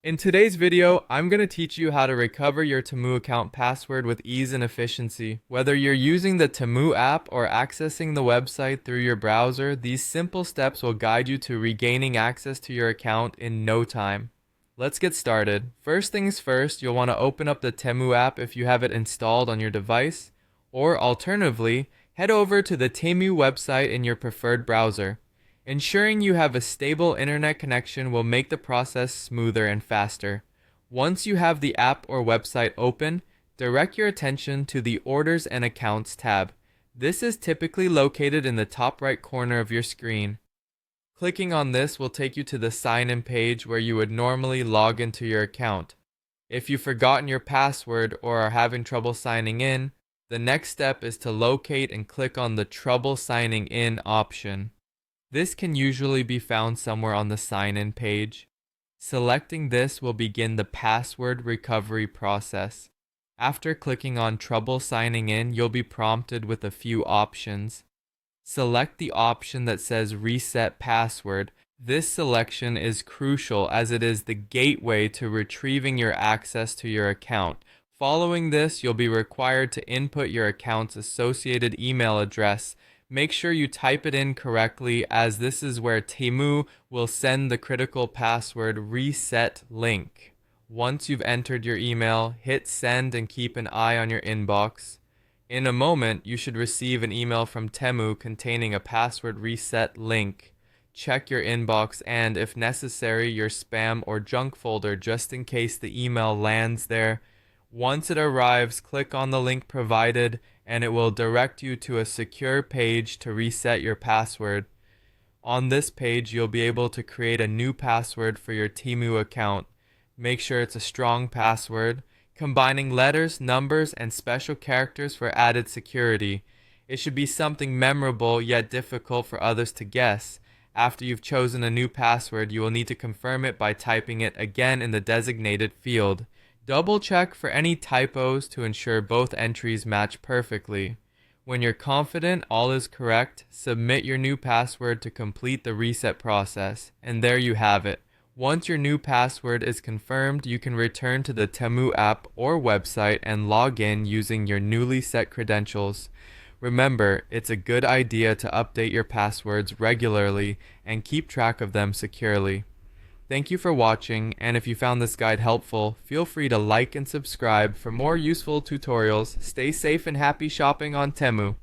In today's video, I'm going to teach you how to recover your Temu account password with ease and efficiency. Whether you're using the Temu app or accessing the website through your browser, these simple steps will guide you to regaining access to your account in no time. Let's get started. First things first, you'll want to open up the Temu app if you have it installed on your device, or alternatively, head over to the Temu website in your preferred browser. Ensuring you have a stable internet connection will make the process smoother and faster. Once you have the app or website open, direct your attention to the Orders and Accounts tab. This is typically located in the top right corner of your screen. Clicking on this will take you to the sign-in page where you would normally log into your account. If you've forgotten your password or are having trouble signing in, the next step is to locate and click on the Trouble Signing In option. This can usually be found somewhere on the sign-in page. Selecting this will begin the password recovery process. After clicking on Trouble Signing In, you'll be prompted with a few options. Select the option that says Reset Password. This selection is crucial as it is the gateway to retrieving your access to your account. Following this, you'll be required to input your account's associated email address. Make sure you type it in correctly as this is where Temu will send the critical password reset link. Once you've entered your email, hit send and keep an eye on your inbox. In a moment, you should receive an email from Temu containing a password reset link. Check your inbox and, if necessary, your spam or junk folder just in case the email lands there. Once it arrives, click on the link provided and it will direct you to a secure page to reset your password. On this page, you'll be able to create a new password for your Temu account. Make sure it's a strong password, combining letters, numbers, and special characters for added security. It should be something memorable yet difficult for others to guess. After you've chosen a new password, you will need to confirm it by typing it again in the designated field. Double check for any typos to ensure both entries match perfectly. When you're confident all is correct, submit your new password to complete the reset process. And there you have it. Once your new password is confirmed, you can return to the Temu app or website and log in using your newly set credentials. Remember, it's a good idea to update your passwords regularly and keep track of them securely. Thank you for watching, and if you found this guide helpful, feel free to like and subscribe for more useful tutorials. Stay safe and happy shopping on Temu.